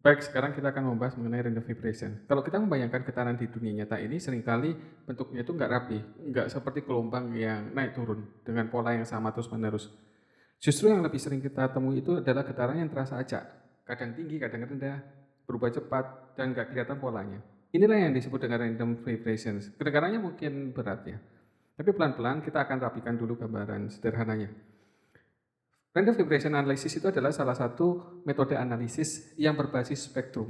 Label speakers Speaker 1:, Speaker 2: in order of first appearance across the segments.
Speaker 1: Baik, sekarang kita akan membahas mengenai random vibration. Kalau kita membayangkan getaran di dunia nyata ini seringkali bentuknya itu nggak rapi, nggak seperti gelombang yang naik turun dengan pola yang sama terus-menerus. Justru yang lebih sering kita temui itu adalah getaran yang terasa acak, kadang tinggi, kadang rendah, berubah cepat, dan nggak kelihatan polanya. Inilah yang disebut dengan random vibrations. Kedengarannya mungkin berat ya, tapi pelan-pelan kita akan rapikan dulu gambaran sederhananya. Random vibration analysis itu adalah salah satu metode analisis yang berbasis spektrum.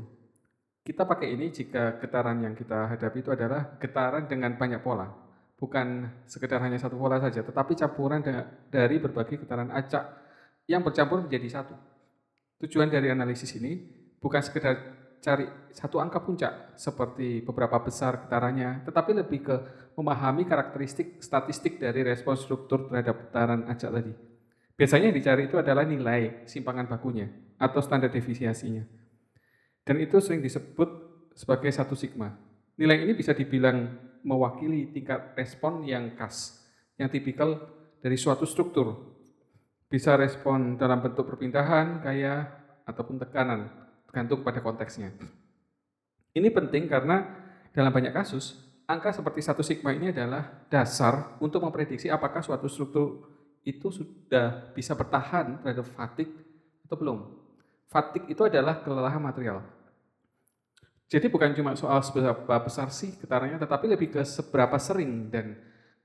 Speaker 1: Kita pakai ini jika getaran yang kita hadapi itu adalah getaran dengan banyak pola. Bukan sekedar hanya satu pola saja, tetapi campuran dari berbagai getaran acak yang bercampur menjadi satu. Tujuan dari analisis ini bukan sekedar cari satu angka puncak seperti beberapa besar getarannya, tetapi lebih ke memahami karakteristik statistik dari respons struktur terhadap getaran acak tadi. Biasanya yang dicari itu adalah nilai simpangan bakunya atau standar deviasinya. Dan itu sering disebut sebagai 1 sigma. Nilai ini bisa dibilang mewakili tingkat respon yang khas, yang tipikal dari suatu struktur. Bisa respon dalam bentuk perpindahan, gaya, ataupun tekanan, tergantung pada konteksnya. Ini penting karena dalam banyak kasus, angka seperti 1 sigma ini adalah dasar untuk memprediksi apakah suatu struktur itu sudah bisa bertahan terhadap fatigue atau belum. Fatigue itu adalah kelelahan material. Jadi bukan cuma soal seberapa besar sih getarannya, tetapi lebih ke seberapa sering dan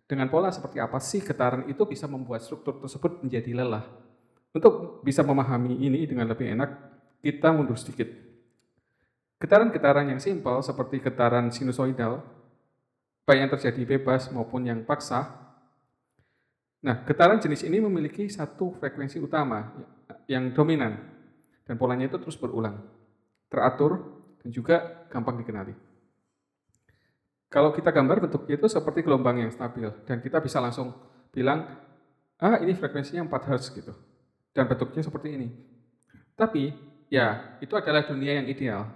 Speaker 1: dengan pola seperti apa sih getaran itu bisa membuat struktur tersebut menjadi lelah. Untuk bisa memahami ini dengan lebih enak, kita mundur sedikit. Getaran-getaran yang simpel seperti getaran sinusoidal, baik yang terjadi bebas maupun yang paksa. Nah, getaran jenis ini memiliki satu frekuensi utama yang dominan dan polanya itu terus berulang, teratur, dan juga gampang dikenali. Kalau kita gambar bentuknya itu seperti gelombang yang stabil dan kita bisa langsung bilang, ini frekuensinya 4 Hz gitu, dan bentuknya seperti ini. Tapi, ya, itu adalah dunia yang ideal.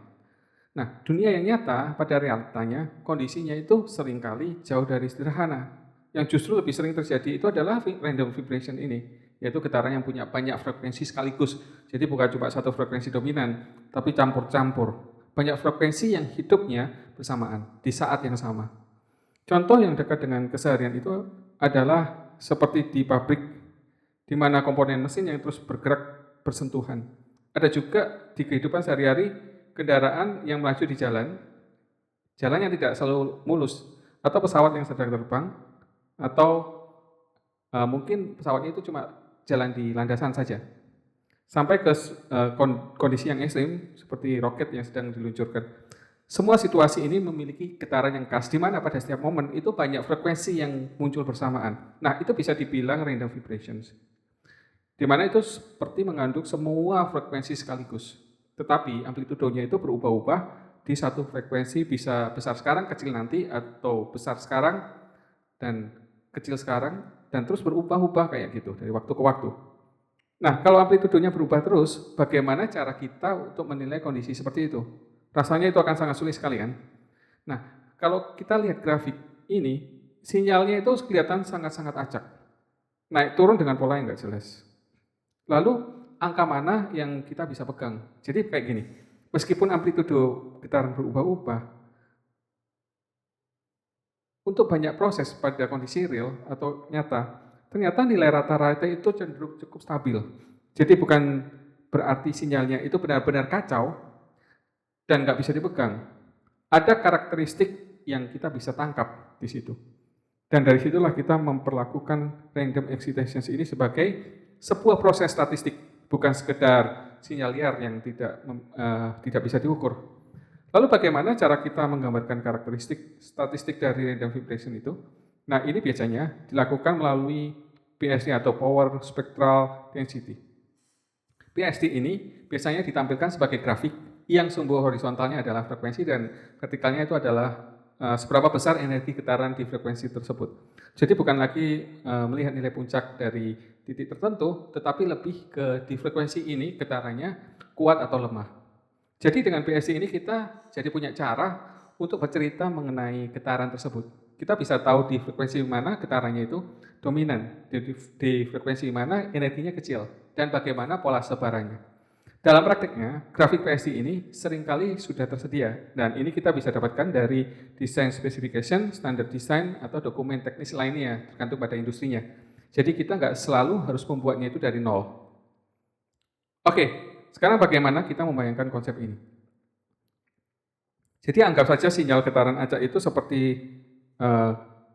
Speaker 1: Nah, dunia yang nyata pada realitanya, kondisinya itu seringkali jauh dari sederhana. Yang justru lebih sering terjadi itu adalah random vibration ini, yaitu getaran yang punya banyak frekuensi sekaligus. Jadi bukan cuma satu frekuensi dominan, tapi campur-campur. Banyak frekuensi yang hidupnya bersamaan, di saat yang sama. Contoh yang dekat dengan keseharian itu adalah seperti di pabrik, di mana komponen mesin yang terus bergerak bersentuhan. Ada juga di kehidupan sehari-hari, kendaraan yang melaju di jalan yang tidak selalu mulus, atau pesawat yang sedang terbang, atau mungkin pesawatnya itu cuma jalan di landasan saja. Sampai ke kondisi yang ekstrim, seperti roket yang sedang diluncurkan. Semua situasi ini memiliki getaran yang khas, di mana pada setiap momen itu banyak frekuensi yang muncul bersamaan. Nah, itu bisa dibilang random vibrations. Di mana itu seperti mengandung semua frekuensi sekaligus. Tetapi amplitudonya itu berubah-ubah di satu frekuensi, bisa besar sekarang, kecil nanti, atau besar sekarang dan kecil sekarang, dan terus berubah-ubah kayak gitu dari waktu ke waktu. Nah, kalau amplitudonya berubah terus, bagaimana cara kita untuk menilai kondisi seperti itu? Rasanya itu akan sangat sulit sekali kan? Nah, kalau kita lihat grafik ini, sinyalnya itu kelihatan sangat-sangat acak. Naik turun dengan pola yang nggak jelas. Lalu, angka mana yang kita bisa pegang? Jadi kayak gini, meskipun amplitudo getaran berubah-ubah, untuk banyak proses pada kondisi real atau nyata, ternyata nilai rata-rata itu cenderung cukup stabil. Jadi bukan berarti sinyalnya itu benar-benar kacau dan nggak bisa dipegang. Ada karakteristik yang kita bisa tangkap di situ. Dan dari situlah kita memperlakukan random excitations ini sebagai sebuah proses statistik, bukan sekedar sinyal liar yang tidak bisa diukur. Lalu bagaimana cara kita menggambarkan karakteristik statistik dari random vibration itu? Nah, ini biasanya dilakukan melalui PSD atau Power Spectral Density. PSD ini biasanya ditampilkan sebagai grafik yang sumbu horizontalnya adalah frekuensi dan vertikalnya itu adalah seberapa besar energi getaran di frekuensi tersebut. Jadi bukan lagi melihat nilai puncak dari titik tertentu, tetapi lebih ke di frekuensi ini getarannya kuat atau lemah. Jadi dengan PSD ini kita jadi punya cara untuk bercerita mengenai getaran tersebut. Kita bisa tahu di frekuensi mana getarannya itu dominan, di frekuensi mana energinya kecil, dan bagaimana pola sebarannya. Dalam prakteknya, grafik PSI ini seringkali sudah tersedia, dan ini kita bisa dapatkan dari design specification, standard design, atau dokumen teknis lainnya, tergantung pada industrinya. Jadi kita nggak selalu harus membuatnya itu dari nol. Oke, sekarang bagaimana kita membayangkan konsep ini? Jadi anggap saja sinyal getaran acak itu seperti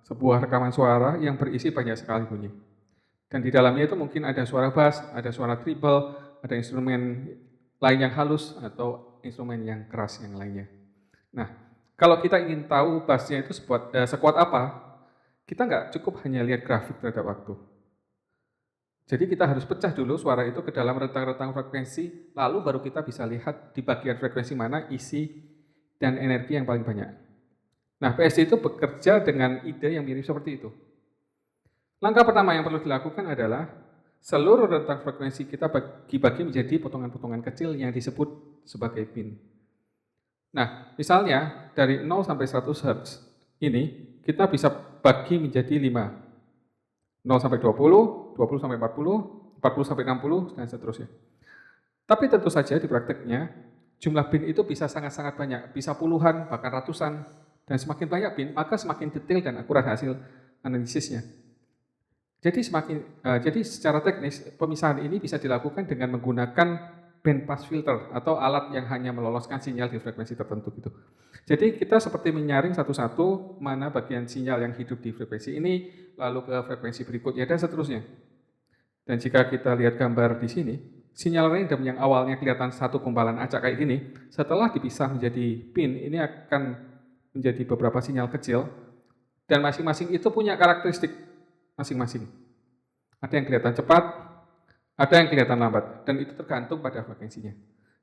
Speaker 1: sebuah rekaman suara yang berisi banyak sekali bunyi. Dan di dalamnya itu mungkin ada suara bass, ada suara treble, ada instrumen lain yang halus, atau instrumen yang keras yang lainnya. Nah, kalau kita ingin tahu bassnya itu sekuat apa, kita nggak cukup hanya lihat grafik terhadap waktu. Jadi kita harus pecah dulu suara itu ke dalam rentang-rentang frekuensi, lalu baru kita bisa lihat di bagian frekuensi mana isi dan energi yang paling banyak. Nah, PSI itu bekerja dengan ide yang mirip seperti itu. Langkah pertama yang perlu dilakukan adalah seluruh rentang frekuensi kita bagi-bagi menjadi potongan-potongan kecil yang disebut sebagai pin. Nah, misalnya dari 0 sampai 100 Hz ini kita bisa bagi menjadi 5. 0 sampai 20, 20 sampai 40, 40 sampai 60, dan seterusnya. Tapi tentu saja di prakteknya, jumlah pin itu bisa sangat-sangat banyak, bisa puluhan, bahkan ratusan, dan semakin banyak pin, maka semakin detail dan akurat hasil analisisnya. Jadi secara teknis, pemisahan ini bisa dilakukan dengan menggunakan bandpass filter atau alat yang hanya meloloskan sinyal di frekuensi tertentu gitu. Jadi kita seperti menyaring satu-satu mana bagian sinyal yang hidup di frekuensi ini, lalu ke frekuensi berikutnya, dan seterusnya. Dan jika kita lihat gambar di sini, sinyal random yang awalnya kelihatan satu gumpalan acak kayak gini, setelah dipisah menjadi pin, ini akan menjadi beberapa sinyal kecil, dan masing-masing itu punya karakteristik masing-masing. Ada yang kelihatan cepat, ada yang kelihatan lambat, dan itu tergantung pada frekuensinya.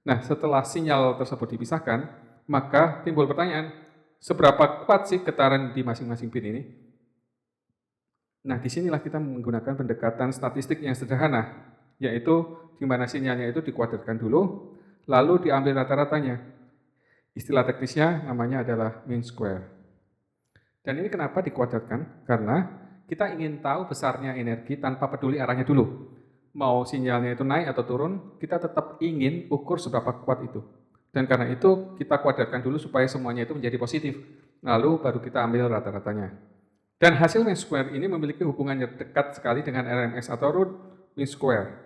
Speaker 1: Nah, setelah sinyal tersebut dipisahkan, maka timbul pertanyaan, seberapa kuat sih getaran di masing-masing pin ini? Nah, disinilah kita menggunakan pendekatan statistik yang sederhana, yaitu di mana sinyalnya itu dikuadratkan dulu, lalu diambil rata-ratanya. Istilah teknisnya namanya adalah mean square. Dan ini kenapa dikuadratkan? Karena kita ingin tahu besarnya energi tanpa peduli arahnya dulu. Mau sinyalnya itu naik atau turun, kita tetap ingin ukur seberapa kuat itu. Dan karena itu kita kuadratkan dulu supaya semuanya itu menjadi positif. Lalu baru kita ambil rata-ratanya. Dan hasil mean square ini memiliki hubungan yang dekat sekali dengan RMS atau root mean square.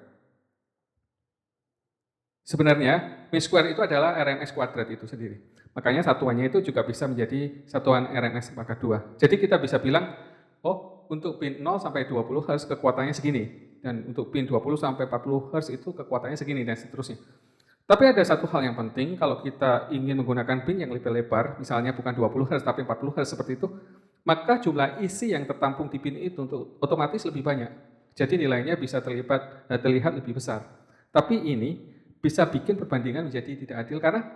Speaker 1: Sebenarnya mean square itu adalah RMS kuadrat itu sendiri. Makanya satuannya itu juga bisa menjadi satuan RMS pangkat 2. Jadi kita bisa bilang, oh, untuk pin 0 sampai 20 Hz kekuatannya segini, dan untuk pin 20 sampai 40 Hz itu kekuatannya segini, dan seterusnya. Tapi ada satu hal yang penting, kalau kita ingin menggunakan pin yang lebih lebar, misalnya bukan 20 Hz tapi 40 Hz seperti itu, maka jumlah isi yang tertampung di pin itu untuk otomatis lebih banyak. Jadi nilainya bisa terlihat lebih besar. Tapi ini bisa bikin perbandingan menjadi tidak adil karena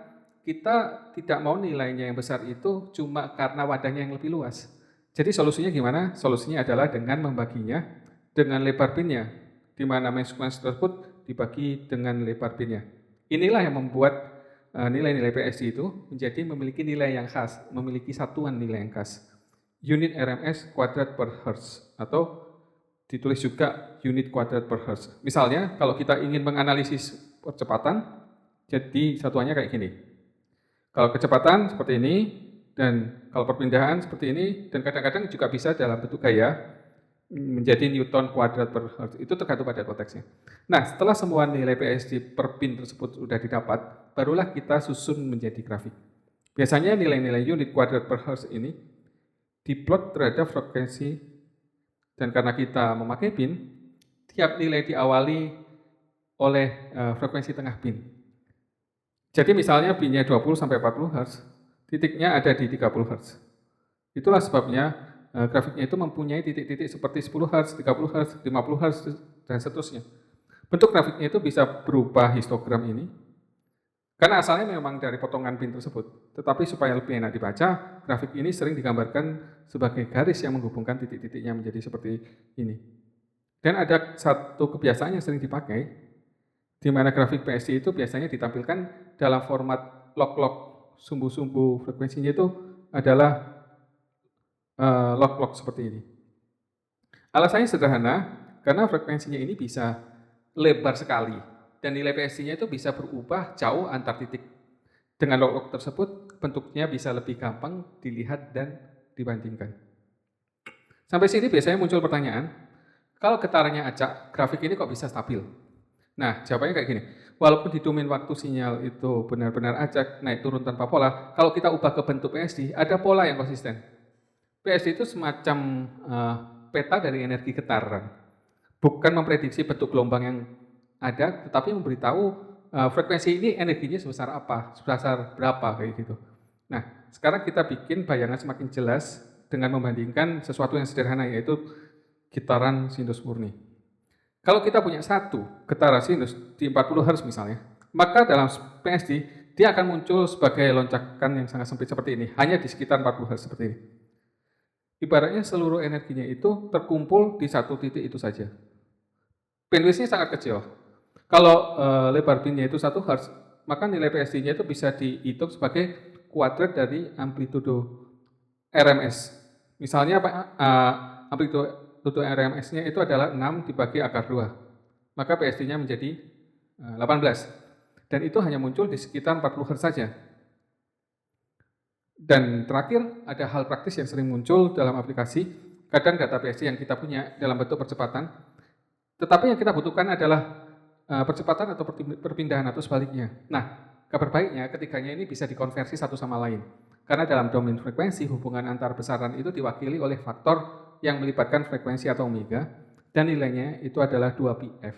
Speaker 1: kita tidak mau nilainya yang besar itu cuma karena wadahnya yang lebih luas. Jadi solusinya gimana? Solusinya adalah dengan membaginya dengan lebar pinnya, di mana mean square tersebut dibagi dengan lebar pinnya. Inilah yang membuat nilai-nilai PSI itu menjadi memiliki nilai yang khas, memiliki satuan nilai yang khas. Unit RMS kuadrat per Hertz, atau ditulis juga unit kuadrat per Hertz. Misalnya, kalau kita ingin menganalisis percepatan, jadi satuannya kayak gini. Kalau kecepatan seperti ini, dan kalau perpindahan seperti ini, dan kadang-kadang juga bisa dalam bentuk gaya menjadi Newton kuadrat per Hertz. Itu tergantung pada konteksnya. Nah, setelah semua nilai PSI per pin tersebut sudah didapat, barulah kita susun menjadi grafik. Biasanya nilai-nilai unit kuadrat per Hertz ini diplot terhadap frekuensi, dan karena kita memakai pin, tiap nilai diawali oleh frekuensi tengah pin. Jadi misalnya pinnya 20 sampai 40 Hz, titiknya ada di 30 Hz. Itulah sebabnya grafiknya itu mempunyai titik-titik seperti 10 Hz, 30 Hz, 50 Hz, dan seterusnya. Bentuk grafiknya itu bisa berupa histogram ini, karena asalnya memang dari potongan pin tersebut. Tetapi supaya lebih enak dibaca, grafik ini sering digambarkan sebagai garis yang menghubungkan titik-titiknya menjadi seperti ini. Dan ada satu kebiasaan yang sering dipakai, di mana grafik PSI itu biasanya ditampilkan dalam format log-log. Sumbu-sumbu frekuensinya itu adalah log-log seperti ini. Alasannya sederhana, karena frekuensinya ini bisa lebar sekali. dan nilai PSI-nya itu bisa berubah jauh antar titik. Dengan log-log tersebut, bentuknya bisa lebih gampang dilihat dan dibandingkan. Sampai sini biasanya muncul pertanyaan, kalau getarannya acak, grafik ini kok bisa stabil? Nah, jawabannya kayak gini. Walaupun di domain waktu sinyal itu benar-benar acak, naik turun tanpa pola, kalau kita ubah ke bentuk PSD, ada pola yang konsisten. PSD itu semacam peta dari energi getaran. Bukan memprediksi bentuk gelombang yang ada, tetapi memberitahu frekuensi ini energinya sebesar apa, sebesar berapa, kayak gitu. Nah, sekarang kita bikin bayangan semakin jelas dengan membandingkan sesuatu yang sederhana, yaitu getaran sinus murni. Kalau kita punya satu getaran sinus di 40 Hz misalnya, maka dalam PSD dia akan muncul sebagai loncakan yang sangat sempit seperti ini, hanya di sekitar 40 Hz seperti ini. Ibaratnya seluruh energinya itu terkumpul di satu titik itu saja. Bandwidth-nya sangat kecil. Kalau lebar binnya itu 1 Hz, maka nilai PSD-nya itu bisa dihitung sebagai kuadrat dari amplitudo RMS. Misalnya amplitudo RMS-nya itu adalah 6 dibagi akar 2. Maka PSD-nya menjadi 18. Dan itu hanya muncul di sekitar 40 Hz saja. Dan terakhir, ada hal praktis yang sering muncul dalam aplikasi. Kadang data PSD yang kita punya dalam bentuk percepatan, tetapi yang kita butuhkan adalah percepatan atau perpindahan atau sebaliknya. Nah, kabar baiknya ketiganya ini bisa dikonversi satu sama lain. Karena dalam domain frekuensi, hubungan antar besaran itu diwakili oleh faktor yang melibatkan frekuensi atau omega, dan nilainya itu adalah 2πf.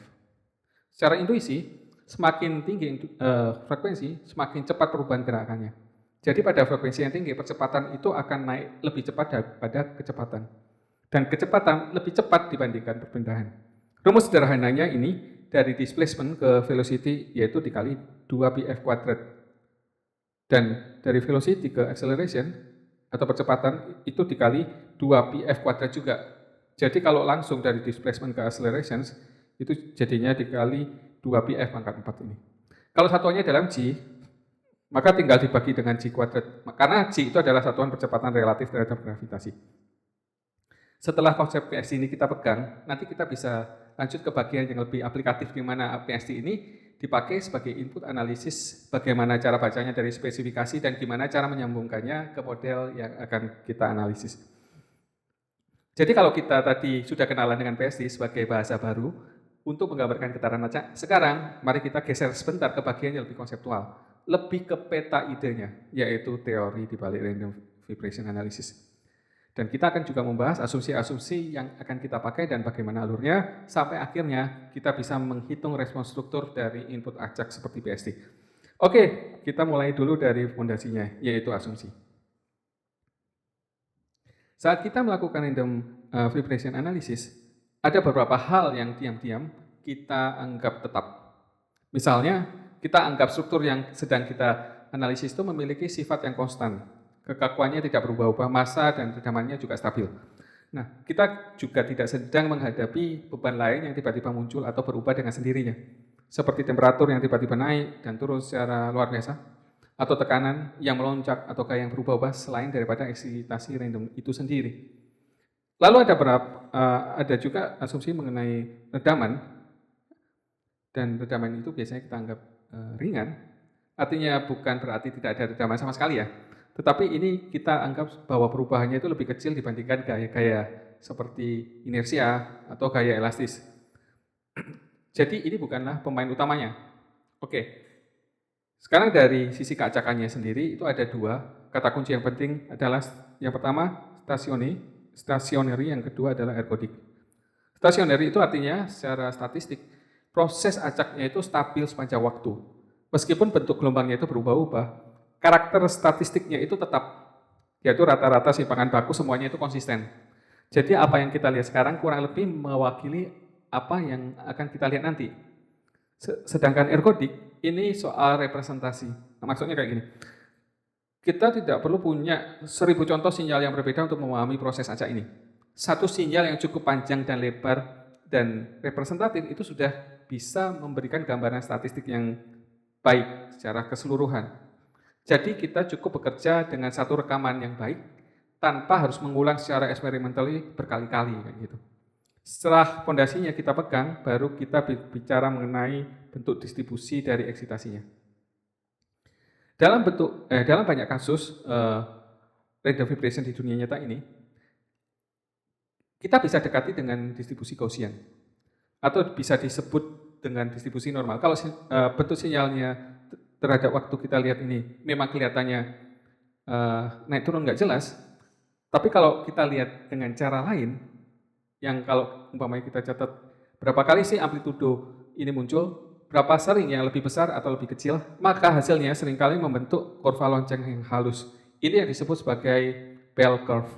Speaker 1: Secara intuisi, semakin tinggi frekuensi, semakin cepat perubahan gerakannya. Jadi pada frekuensi yang tinggi, percepatan itu akan naik lebih cepat daripada kecepatan. Dan kecepatan lebih cepat dibandingkan perpindahan. Rumus sederhananya ini, dari displacement ke velocity yaitu dikali 2πf kuadrat. Dan dari velocity ke acceleration atau percepatan itu dikali 2πf kuadrat juga. Jadi kalau langsung dari displacement ke acceleration itu jadinya dikali 2πf pangkat 4 ini. Kalau satuannya dalam G, maka tinggal dibagi dengan G kuadrat. Karena G itu adalah satuan percepatan relatif terhadap gravitasi. Setelah konsep PSD ini kita pegang, nanti kita bisa lanjut ke bagian yang lebih aplikatif, di mana PSD ini dipakai sebagai input analisis bagaimana cara bacanya dari spesifikasi dan gimana cara menyambungkannya ke model yang akan kita analisis. Jadi kalau kita tadi sudah kenalan dengan PSD sebagai bahasa baru untuk menggambarkan getaran acak, sekarang mari kita geser sebentar ke bagian yang lebih konseptual, lebih ke peta idenya, yaitu teori di balik random vibration analysis. Dan kita akan juga membahas asumsi-asumsi yang akan kita pakai dan bagaimana alurnya, sampai akhirnya kita bisa menghitung respons struktur dari input acak seperti PSD. Oke, kita mulai dulu dari fondasinya, yaitu asumsi. Saat kita melakukan random vibration analysis, ada beberapa hal yang diam-diam kita anggap tetap. Misalnya, kita anggap struktur yang sedang kita analisis itu memiliki sifat yang konstan. Kekakuannya tidak berubah-ubah, massa dan kedamannya juga stabil. Nah, kita juga tidak sedang menghadapi beban lain yang tiba-tiba muncul atau berubah dengan sendirinya. Seperti temperatur yang tiba-tiba naik dan turun secara luar biasa, atau tekanan yang melonjak atau yang berubah-ubah selain daripada eksitasi random itu sendiri. Lalu ada juga asumsi mengenai redaman, dan redaman itu biasanya kita anggap ringan, artinya bukan berarti tidak ada redaman sama sekali ya. Tetapi ini kita anggap bahwa perubahannya itu lebih kecil dibandingkan gaya-gaya seperti inersia atau gaya elastis. Jadi ini bukanlah pemain utamanya. Oke, sekarang dari sisi keacakannya sendiri itu ada dua. Kata kunci yang penting adalah yang pertama stationary, yang kedua adalah ergodik. Stationary itu artinya secara statistik proses acaknya itu stabil sepanjang waktu. Meskipun bentuk gelombangnya itu berubah-ubah, karakter statistiknya itu tetap, yaitu rata-rata simpangan baku semuanya itu konsisten. Jadi apa yang kita lihat sekarang kurang lebih mewakili apa yang akan kita lihat nanti. Sedangkan ergodik ini soal representasi. Nah, maksudnya kayak gini. Kita tidak perlu punya 1000 contoh sinyal yang berbeda untuk memahami proses acak ini. Satu sinyal yang cukup panjang dan lebar dan representatif itu sudah bisa memberikan gambaran statistik yang baik secara keseluruhan. Jadi kita cukup bekerja dengan satu rekaman yang baik tanpa harus mengulang secara eksperimentally berkali-kali kayak gitu. Setelah fondasinya kita pegang, baru kita bicara mengenai bentuk distribusi dari eksitasinya. Dalam banyak kasus random vibration di dunia nyata ini, kita bisa dekati dengan distribusi Gaussian atau bisa disebut dengan distribusi normal. Kalau bentuk sinyalnya terhadap waktu kita lihat ini memang kelihatannya naik turun nggak jelas, tapi kalau kita lihat dengan cara lain, yang kalau umpamanya kita catat berapa kali sih amplitudo ini muncul, berapa sering yang lebih besar atau lebih kecil, maka hasilnya seringkali membentuk kurva lonceng yang halus. Ini yang disebut sebagai bell curve.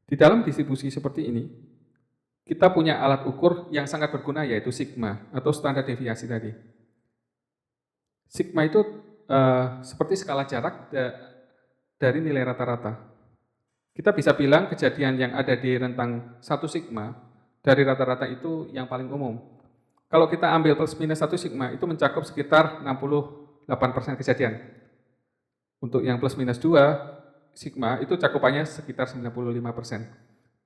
Speaker 1: Di dalam distribusi seperti ini, kita punya alat ukur yang sangat berguna, yaitu sigma atau standar deviasi tadi. Sigma itu seperti skala jarak dari nilai rata-rata. Kita bisa bilang kejadian yang ada di rentang 1 sigma dari rata-rata itu yang paling umum. Kalau kita ambil plus minus 1 sigma, itu mencakup sekitar 68% kejadian. Untuk yang plus minus 2 sigma, itu cakupannya sekitar 95%.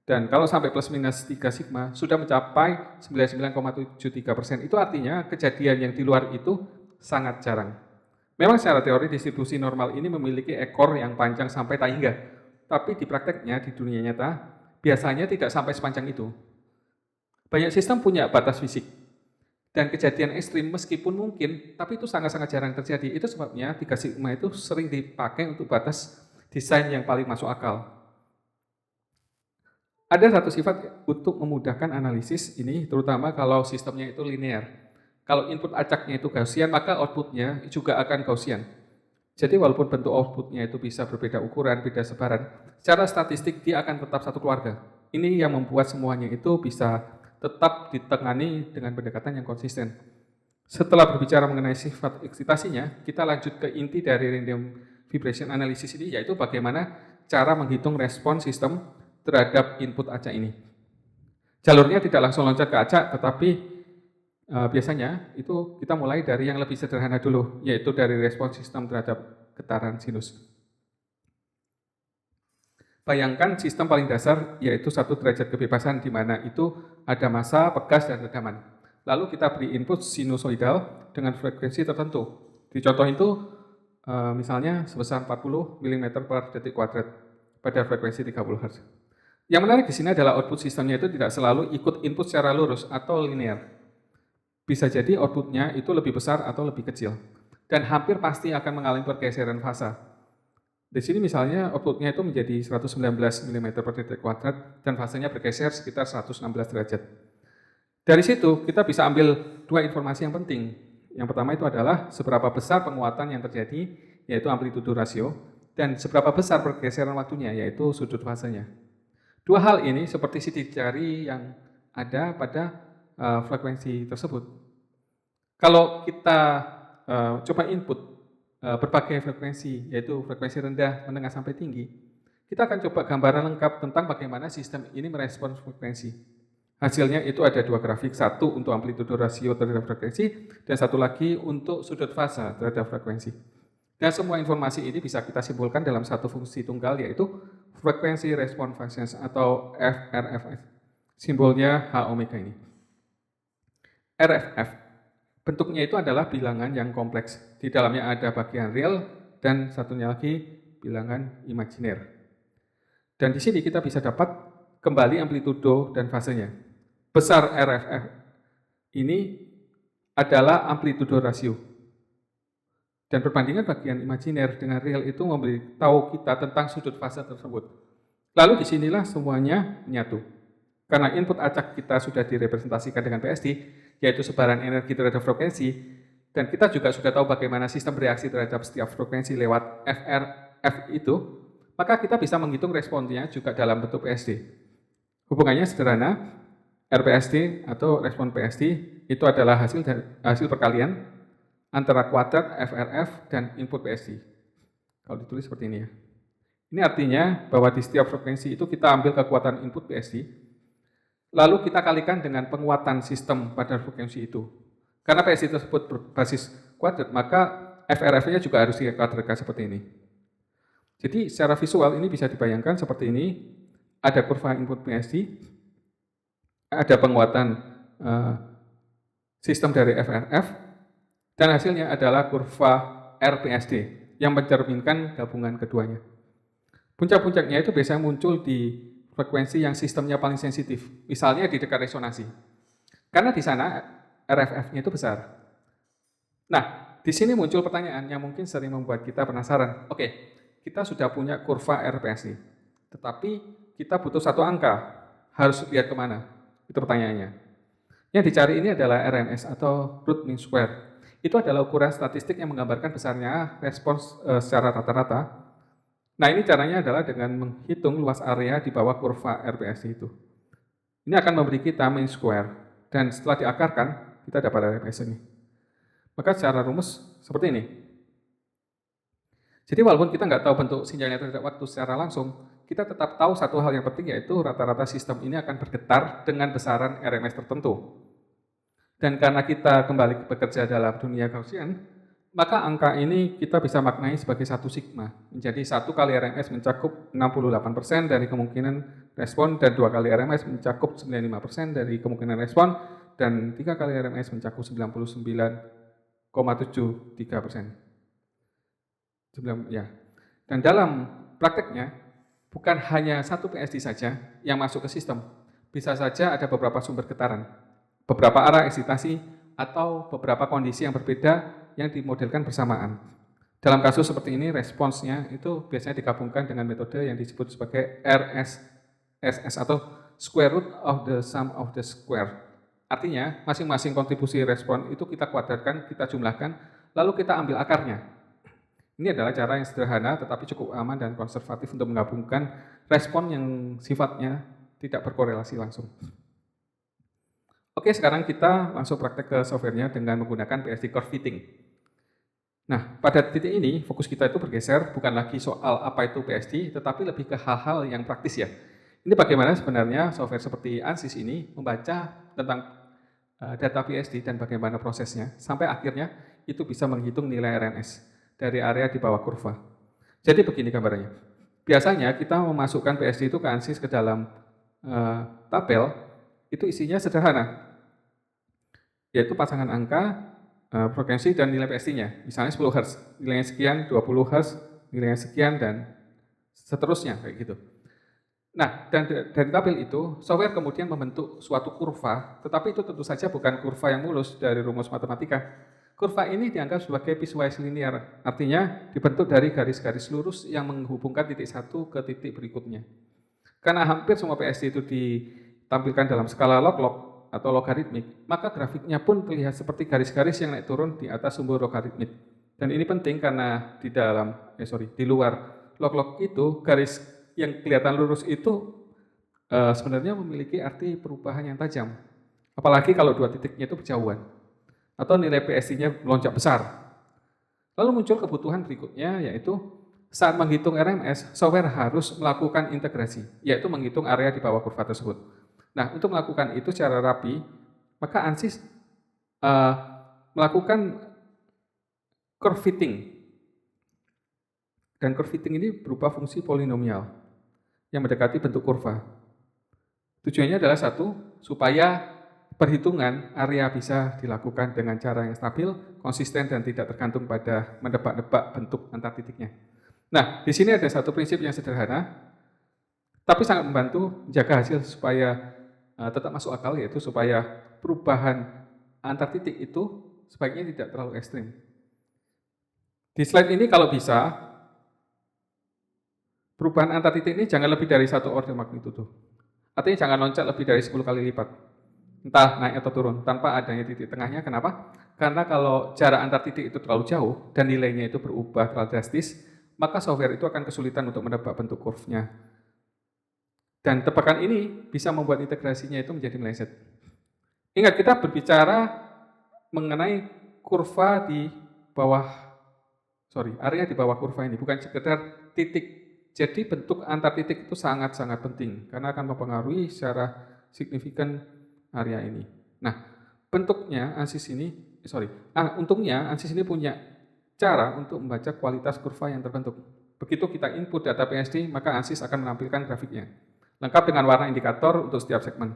Speaker 1: Dan kalau sampai plus minus 3 sigma, sudah mencapai 99,73%. Itu artinya kejadian yang di luar itu sangat jarang. Memang secara teori distribusi normal ini memiliki ekor yang panjang sampai tak hingga. Tapi di prakteknya, di dunia nyata, biasanya tidak sampai sepanjang itu. Banyak sistem punya batas fisik. Dan kejadian ekstrim meskipun mungkin, tapi itu sangat-sangat jarang terjadi. Itu sebabnya 3 sigma itu sering dipakai untuk batas desain yang paling masuk akal. Ada satu sifat untuk memudahkan analisis ini, terutama kalau sistemnya itu linear. Kalau input acaknya itu Gaussian, maka outputnya juga akan Gaussian. Jadi walaupun bentuk outputnya itu bisa berbeda ukuran, beda sebaran, secara statistik dia akan tetap satu keluarga. Ini yang membuat semuanya itu bisa tetap ditengani dengan pendekatan yang konsisten. Setelah berbicara mengenai sifat eksitasinya, kita lanjut ke inti dari random vibration analysis ini, yaitu bagaimana cara menghitung respon sistem terhadap input acak ini. Jalurnya tidak langsung loncat ke acak, tetapi biasanya itu kita mulai dari yang lebih sederhana dulu, yaitu dari respon sistem terhadap getaran sinus. Bayangkan sistem paling dasar yaitu 1 derajat kebebasan di mana itu ada massa, pegas, dan redaman. Lalu kita beri input sinusoidal dengan frekuensi tertentu. Di contoh itu misalnya sebesar 40 mm per detik kuadrat pada frekuensi 30 Hz. Yang menarik di sini adalah output sistemnya itu tidak selalu ikut input secara lurus atau linear. Bisa jadi outputnya itu lebih besar atau lebih kecil. Dan hampir pasti akan mengalami pergeseran fasa. Di sini misalnya outputnya itu menjadi 119 mm per detik kuadrat dan fasenya bergeser sekitar 116 derajat. Dari situ kita bisa ambil 2 informasi yang penting. Yang pertama itu adalah seberapa besar penguatan yang terjadi, yaitu amplitudo rasio, dan seberapa besar pergeseran waktunya, yaitu sudut fasenya. 2 hal ini seperti sidik jari yang ada pada frekuensi tersebut. Kalau kita coba input berbagai frekuensi, yaitu frekuensi rendah, menengah, sampai tinggi, kita akan coba gambaran lengkap tentang bagaimana sistem ini merespons frekuensi. Hasilnya itu ada 2 grafik, satu untuk amplitudo rasio terhadap frekuensi, dan satu lagi untuk sudut fasa terhadap frekuensi. Dan semua informasi ini bisa kita simpulkan dalam satu fungsi tunggal, yaitu frekuensi response function atau FRF. Simbolnya H omega ini. RFF bentuknya itu adalah bilangan yang kompleks. Di dalamnya ada bagian real dan satunya lagi bilangan imajiner. Dan di sini kita bisa dapat kembali amplitudo dan fasenya. Besar RFF ini adalah amplitudo rasio. Dan perbandingan bagian imajiner dengan real itu memberitahu kita tentang sudut fase tersebut. Lalu disinilah semuanya menyatu. Karena input acak kita sudah direpresentasikan dengan PSD, yaitu sebaran energi terhadap frekuensi, dan kita juga sudah tahu bagaimana sistem bereaksi terhadap setiap frekuensi lewat FRF itu, maka kita bisa menghitung responnya juga dalam bentuk PSD. Hubungannya sederhana, RPSD atau respon PSD itu adalah hasil perkalian antara kuadrat FRF dan input PSD. Kalau ditulis seperti ini ya. Ini artinya bahwa di setiap frekuensi itu kita ambil kekuatan input PSD, lalu kita kalikan dengan penguatan sistem pada frekuensi itu. Karena PSD tersebut berbasis kuadrat, maka FRF-nya juga harus dikuadratkan seperti ini. Jadi secara visual ini bisa dibayangkan seperti ini, ada kurva input PSD, ada penguatan sistem dari FRF, dan hasilnya adalah kurva RPSD yang mencerminkan gabungan keduanya. Puncak-puncaknya itu biasanya muncul di frekuensi yang sistemnya paling sensitif, misalnya di dekat resonansi. Karena di sana RFF-nya itu besar. Nah, di sini muncul pertanyaan yang mungkin sering membuat kita penasaran. Oke, kita sudah punya kurva RPSD, tetapi kita butuh satu angka, harus lihat kemana? Itu pertanyaannya. Yang dicari ini adalah RMS atau root mean square. Itu adalah ukuran statistik yang menggambarkan besarnya respons secara rata-rata. Nah, ini caranya adalah dengan menghitung luas area di bawah kurva RPSD itu. Ini akan memberi kita mean square, dan setelah diakarkan, kita dapat RMS ini. Maka secara rumus seperti ini. Jadi walaupun kita nggak tahu bentuk sinyalnya terhadap waktu secara langsung, kita tetap tahu satu hal yang penting, yaitu rata-rata sistem ini akan bergetar dengan besaran RMS tertentu. Dan karena kita kembali bekerja dalam dunia Gaussian, maka angka ini kita bisa maknai sebagai satu sigma. Menjadi 1 kali RMS mencakup 68% dari kemungkinan respon, dan 2 kali RMS mencakup 95% dari kemungkinan respon, dan 3 kali RMS mencakup 99,73%. Ya. Dan dalam prakteknya, bukan hanya satu PSD saja yang masuk ke sistem, bisa saja ada beberapa sumber getaran, beberapa arah eksitasi, atau beberapa kondisi yang berbeda yang dimodelkan bersamaan. Dalam kasus seperti ini, responsnya itu biasanya digabungkan dengan metode yang disebut sebagai RSS atau square root of the sum of the square. Artinya, masing-masing kontribusi respon itu kita kuadratkan, kita jumlahkan, lalu kita ambil akarnya. Ini adalah cara yang sederhana tetapi cukup aman dan konservatif untuk menggabungkan respon yang sifatnya tidak berkorelasi langsung. Oke, sekarang kita langsung praktek ke softwarenya dengan menggunakan PSD curve fitting. Nah, pada titik ini fokus kita itu bergeser bukan lagi soal apa itu PSD, tetapi lebih ke hal-hal yang praktis ya. Ini bagaimana sebenarnya software seperti ANSYS ini membaca tentang data PSD dan bagaimana prosesnya, sampai akhirnya itu bisa menghitung nilai RMS dari area di bawah kurva. Jadi begini gambarannya. Biasanya kita memasukkan PSD itu ke ANSYS ke dalam tabel, itu isinya sederhana, yaitu pasangan angka, frekuensi, dan nilai PSD-nya. Misalnya 10 Hz, nilainya sekian, 20 Hz, nilainya sekian, dan seterusnya, kayak gitu. Nah, dan dari tabel itu, software kemudian membentuk suatu kurva, tetapi itu tentu saja bukan kurva yang mulus dari rumus matematika. Kurva ini dianggap sebagai piecewise linear, artinya dibentuk dari garis-garis lurus yang menghubungkan titik satu ke titik berikutnya. Karena hampir semua PSD itu ditampilkan dalam skala log-log atau logaritmik, maka grafiknya pun terlihat seperti garis-garis yang naik turun di atas sumber logaritmik. Dan ini penting karena di luar log-log itu, garis yang kelihatan lurus itu sebenarnya memiliki arti perubahan yang tajam. Apalagi kalau dua titiknya itu berjauhan, atau nilai PSD-nya melonjak besar. Lalu muncul kebutuhan berikutnya, yaitu saat menghitung RMS, software harus melakukan integrasi, yaitu menghitung area di bawah kurva tersebut. Nah, untuk melakukan itu secara rapi, maka ANSYS melakukan curve fitting. Dan curve fitting ini berupa fungsi polinomial yang mendekati bentuk kurva. Tujuannya adalah satu, supaya perhitungan area bisa dilakukan dengan cara yang stabil, konsisten, dan tidak tergantung pada menebak-nebak bentuk antar titiknya. Nah, di sini ada satu prinsip yang sederhana, tapi sangat membantu menjaga hasil supaya tetap masuk akal, yaitu supaya perubahan antar titik itu sebaiknya tidak terlalu ekstrim. Di slide ini kalau bisa, perubahan antar titik ini jangan lebih dari 1 order magnitudo. Artinya jangan loncat lebih dari 10 kali lipat. Entah naik atau turun, tanpa adanya titik tengahnya. Kenapa? Karena kalau jarak antar titik itu terlalu jauh dan nilainya itu berubah terlalu drastis, maka software itu akan kesulitan untuk menebak bentuk kurvanya. Dan tebakan ini bisa membuat integrasinya itu menjadi meleset. Ingat, kita berbicara mengenai kurva di bawah, area di bawah kurva ini, bukan sekedar titik. Jadi bentuk antar titik itu sangat-sangat penting, karena akan mempengaruhi secara signifikan area ini. Nah, untungnya ANSYS ini punya cara untuk membaca kualitas kurva yang terbentuk. Begitu kita input data PSD, maka ANSYS akan menampilkan grafiknya, lengkap dengan warna indikator untuk setiap segmen.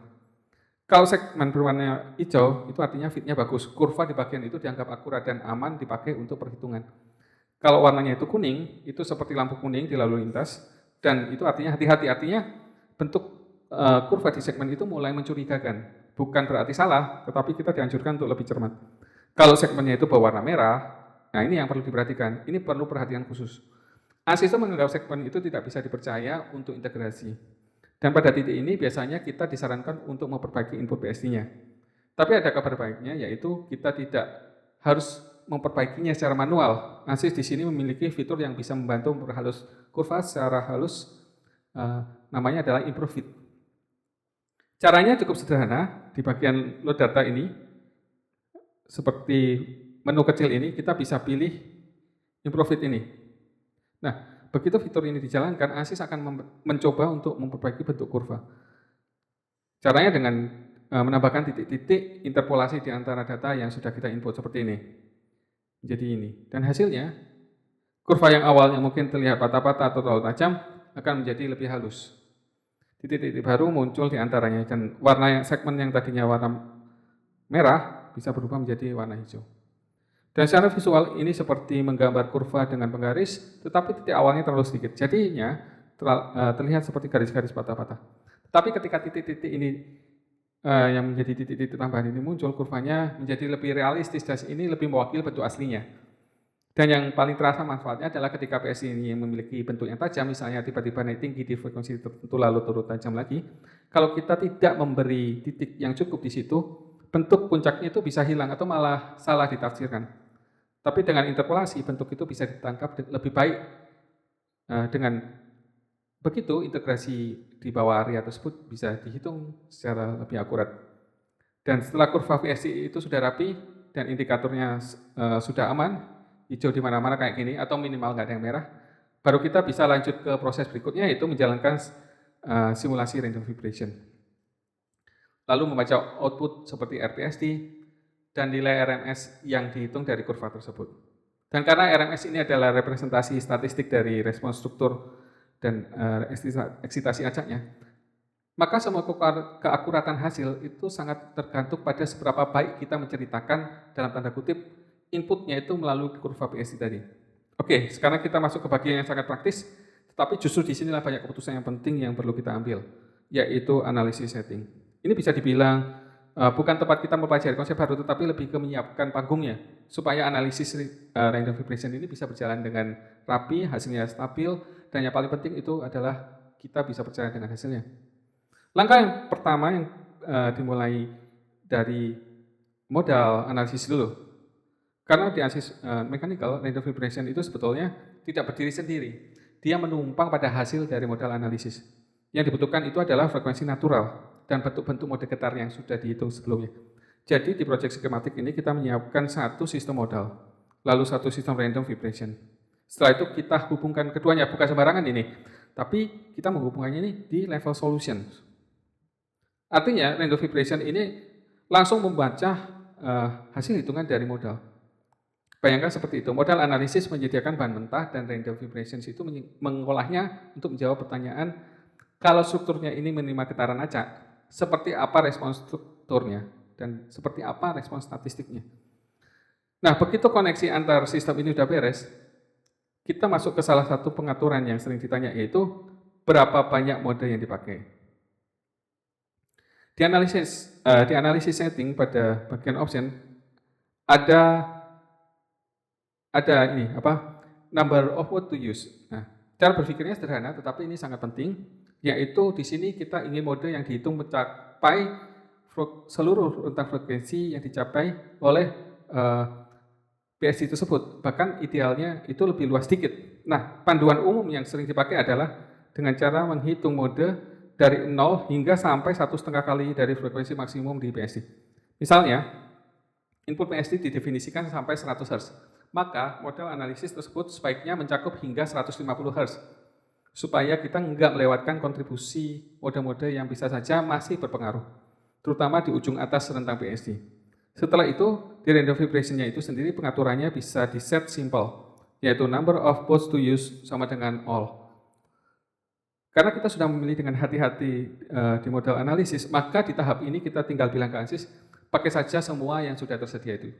Speaker 1: Kalau segmen berwarna hijau, itu artinya fitnya bagus. Kurva di bagian itu dianggap akurat dan aman dipakai untuk perhitungan. Kalau warnanya itu kuning, itu seperti lampu kuning di lalu lintas, dan itu artinya hati-hati. Artinya bentuk kurva di segmen itu mulai mencurigakan. Bukan berarti salah, tetapi kita dianjurkan untuk lebih cermat. Kalau segmennya itu berwarna merah, nah ini yang perlu diperhatikan. Ini perlu perhatian khusus. Asisten menganggap segmen itu tidak bisa dipercaya untuk integrasi. Dan pada titik ini biasanya kita disarankan untuk memperbaiki input BSD-nya. Tapi ada kabar baiknya, yaitu kita tidak harus memperbaikinya secara manual. ASIS di sini memiliki fitur yang bisa membantu memperhalus kurva secara halus, namanya adalah Improve Fit. Caranya cukup sederhana. Di bagian load data ini, seperti menu kecil ini, kita bisa pilih Improve Fit ini. Nah, begitu fitur ini dijalankan, ASIS akan mencoba untuk memperbaiki bentuk kurva. Caranya dengan menambahkan titik-titik interpolasi di antara data yang sudah kita input seperti ini. Jadi ini. Dan hasilnya, kurva yang awalnya mungkin terlihat patah-patah atau terlalu tajam akan menjadi lebih halus. Titik-titik baru muncul di antaranya, dan warna segmen yang tadinya warna merah bisa berubah menjadi warna hijau. Dan secara visual ini seperti menggambar kurva dengan penggaris, tetapi titik awalnya terlalu sedikit. Jadinya terlihat seperti garis-garis patah-patah. Tapi ketika titik-titik ini yang menjadi titik-titik tambahan ini muncul, kurvanya menjadi lebih realistis dan ini lebih mewakili bentuk aslinya. Dan yang paling terasa manfaatnya adalah ketika PSI ini memiliki bentuk yang tajam, misalnya tiba-tiba naik tinggi di frekuensi tertentu lalu turun tajam lagi. Kalau kita tidak memberi titik yang cukup di situ, bentuk puncaknya itu bisa hilang atau malah salah ditafsirkan. Tapi dengan interpolasi, bentuk itu bisa ditangkap lebih baik. Dengan begitu, integrasi di bawah area tersebut bisa dihitung secara lebih akurat. Dan setelah kurva VSI itu sudah rapi, dan indikatornya sudah aman, hijau di mana-mana kayak gini, atau minimal nggak ada yang merah, baru kita bisa lanjut ke proses berikutnya, yaitu menjalankan simulasi random vibration. Lalu membaca output seperti RPSD, dan nilai RMS yang dihitung dari kurva tersebut. Dan karena RMS ini adalah representasi statistik dari respons struktur dan eksitasi acaknya, maka semua keakuratan hasil itu sangat tergantung pada seberapa baik kita menceritakan dalam tanda kutip inputnya itu melalui kurva PSI tadi. Oke, sekarang kita masuk ke bagian yang sangat praktis, tetapi justru di sinilah banyak keputusan yang penting yang perlu kita ambil, yaitu analisis setting. Ini bisa dibilang bukan tempat kita mempelajari konsep baru, tetapi lebih ke menyiapkan panggungnya, supaya analisis random vibration ini bisa berjalan dengan rapi, hasilnya stabil, dan yang paling penting itu adalah kita bisa percaya dengan hasilnya. Langkah yang pertama yang dimulai dari modal analisis dulu. Karena di analisis mechanical, random vibration itu sebetulnya tidak berdiri sendiri. Dia menumpang pada hasil dari modal analisis. Yang dibutuhkan itu adalah frekuensi natural dan bentuk-bentuk mode getar yang sudah dihitung sebelumnya. Jadi di proyek skematik ini kita menyiapkan satu sistem modal, lalu satu sistem random vibration. Setelah itu kita hubungkan keduanya, bukan sembarangan ini, tapi kita menghubungkannya ini di level solution. Artinya random vibration ini langsung membaca hasil hitungan dari modal. Bayangkan seperti itu, modal analisis menyediakan bahan mentah dan random vibrations itu mengolahnya untuk menjawab pertanyaan, kalau strukturnya ini menerima getaran acak, seperti apa respons strukturnya dan seperti apa respons statistiknya. Nah, begitu koneksi antar sistem ini sudah beres, kita masuk ke salah satu pengaturan yang sering ditanya, yaitu berapa banyak mode yang dipakai. Di analisis setting pada bagian option ada number of mode to use. Nah, cara berpikirnya sederhana, tetapi ini sangat penting. Yaitu di sini kita ingin mode yang dihitung mencapai seluruh rentang frekuensi yang dicapai oleh PSI tersebut. Bahkan idealnya itu lebih luas sedikit. Nah, panduan umum yang sering dipakai adalah dengan cara menghitung mode dari 0 hingga sampai 1,5 kali dari frekuensi maksimum di PSI. Misalnya, input PSI didefinisikan sampai 100 Hz. Maka model analisis tersebut sebaiknya mencakup hingga 150 Hz. Supaya kita nggak melewatkan kontribusi mode-mode yang bisa saja masih berpengaruh, terutama di ujung atas rentang PSD. Setelah itu, di random vibration-nya itu sendiri pengaturannya bisa di-set simple, yaitu number of pods to use sama dengan all. Karena kita sudah memilih dengan hati-hati di modal analisis, maka di tahap ini kita tinggal bilang ke ANSYS, pakai saja semua yang sudah tersedia itu.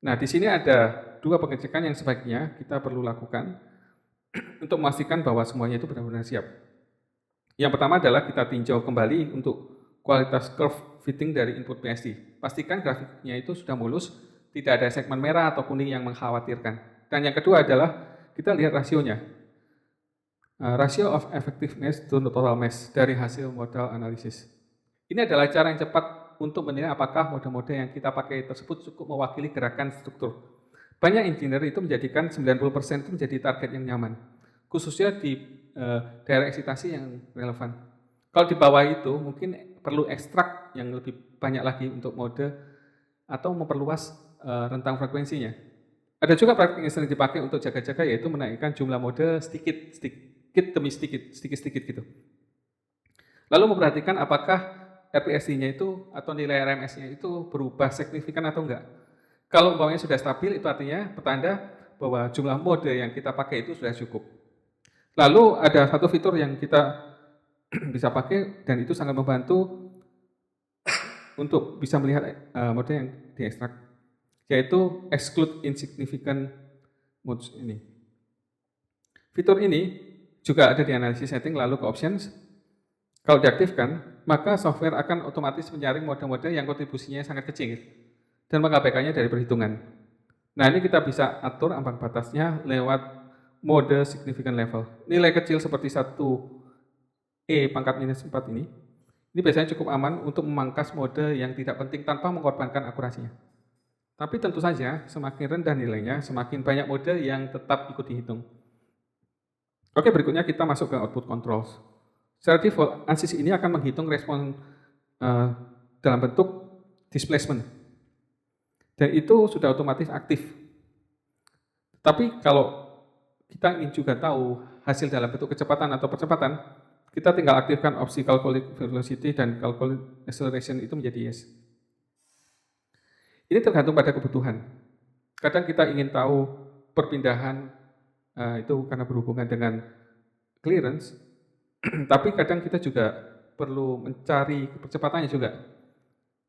Speaker 1: Nah, di sini ada 2 pengecekan yang sebaiknya kita perlu lakukan untuk memastikan bahwa semuanya itu benar-benar siap. Yang pertama adalah kita tinjau kembali untuk kualitas curve fitting dari input PSD. Pastikan grafiknya itu sudah mulus, tidak ada segmen merah atau kuning yang mengkhawatirkan. Dan yang kedua adalah kita lihat rasionya. Ratio of effectiveness to total mass dari hasil modal analisis. Ini adalah cara yang cepat untuk menilai apakah mode-mode yang kita pakai tersebut cukup mewakili gerakan struktur. Banyak engineer itu menjadikan 90% itu menjadi target yang nyaman, khususnya di daerah eksitasi yang relevan. Kalau di bawah itu mungkin perlu ekstrak yang lebih banyak lagi untuk mode atau memperluas rentang frekuensinya. Ada juga praktik yang sering dipakai untuk jaga-jaga, yaitu menaikkan jumlah mode sedikit demi sedikit gitu. Lalu memperhatikan apakah RPSI-nya itu atau nilai RMS-nya itu berubah signifikan atau enggak. Kalau umpamanya sudah stabil, itu artinya pertanda bahwa jumlah mode yang kita pakai itu sudah cukup. Lalu ada satu fitur yang kita bisa pakai dan itu sangat membantu untuk bisa melihat mode yang diekstrak, yaitu exclude insignificant modes ini. Fitur ini juga ada di analisis setting lalu ke options. Kalau diaktifkan, maka software akan otomatis menyaring mode-mode yang kontribusinya sangat kecil dan mengabaikannya dari perhitungan. Nah, ini kita bisa atur ambang batasnya lewat mode significant level. Nilai kecil seperti 1E pangkat minus 4 ini biasanya cukup aman untuk memangkas mode yang tidak penting tanpa mengorbankan akurasinya. Tapi tentu saja, semakin rendah nilainya, semakin banyak mode yang tetap ikut dihitung. Oke, berikutnya kita masuk ke output controls. Secara default, ANSYS ini akan menghitung respon dalam bentuk displacement. Dan itu sudah otomatis aktif. Tapi kalau kita ingin juga tahu hasil dalam bentuk kecepatan atau percepatan, kita tinggal aktifkan opsi calculate velocity dan calculate acceleration itu menjadi yes. Ini tergantung pada kebutuhan. Kadang kita ingin tahu perpindahan itu karena berhubungan dengan clearance, tapi kadang kita juga perlu mencari percepatannya juga.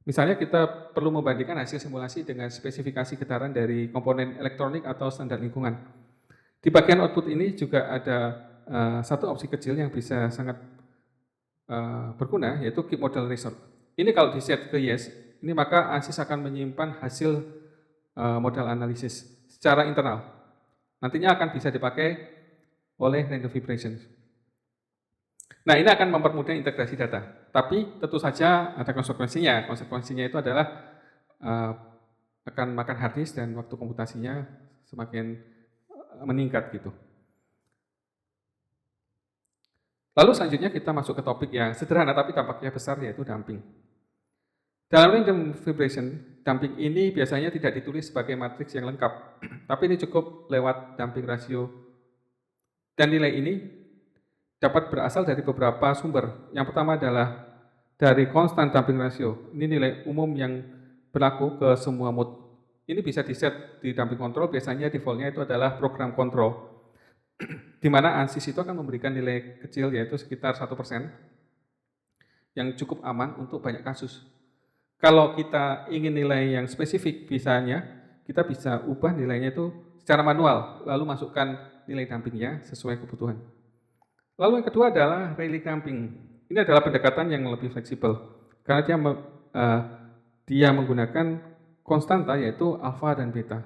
Speaker 1: Misalnya kita perlu membandingkan hasil simulasi dengan spesifikasi getaran dari komponen elektronik atau standar lingkungan. Di bagian output ini juga ada satu opsi kecil yang bisa sangat berguna, yaitu keep model result. Ini kalau di set ke yes, ini maka ANSYS akan menyimpan hasil modal analisis secara internal. Nantinya akan bisa dipakai oleh random vibrations. Nah, ini akan mempermudah integrasi data. Tapi tentu saja ada konsekuensinya. Konsekuensinya itu adalah akan makan hard disk dan waktu komputasinya semakin meningkat gitu. Lalu selanjutnya kita masuk ke topik yang sederhana tapi dampaknya besar, yaitu damping. Dalam random vibration, damping ini biasanya tidak ditulis sebagai matriks yang lengkap, tapi ini cukup lewat damping rasio. Dan nilai ini dapat berasal dari beberapa sumber. Yang pertama adalah dari constant damping ratio. Ini nilai umum yang berlaku ke semua mode. Ini bisa di-set di damping control, biasanya defaultnya itu adalah program control, di mana ANSYS itu akan memberikan nilai kecil, yaitu sekitar 1%, yang cukup aman untuk banyak kasus. Kalau kita ingin nilai yang spesifik, misalnya kita bisa ubah nilainya itu secara manual, lalu masukkan nilai dampingnya sesuai kebutuhan. Lalu yang kedua adalah Rayleigh damping. Ini adalah pendekatan yang lebih fleksibel, karena dia menggunakan konstanta, yaitu alfa dan beta.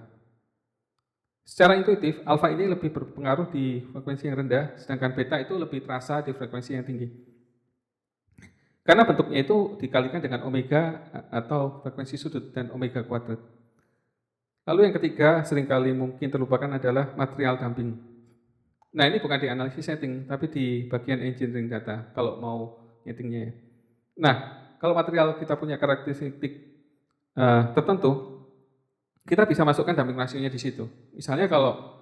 Speaker 1: Secara intuitif, alfa ini lebih berpengaruh di frekuensi yang rendah, sedangkan beta itu lebih terasa di frekuensi yang tinggi. Karena bentuknya itu dikalikan dengan omega atau frekuensi sudut dan omega kuadrat. Lalu yang ketiga, seringkali mungkin terlupakan adalah material damping. Nah, ini bukan di analisis setting, tapi di bagian engineering data, kalau mau nyetingnya. Nah, kalau material kita punya karakteristik tertentu, kita bisa masukkan damping rasionya di situ. Misalnya kalau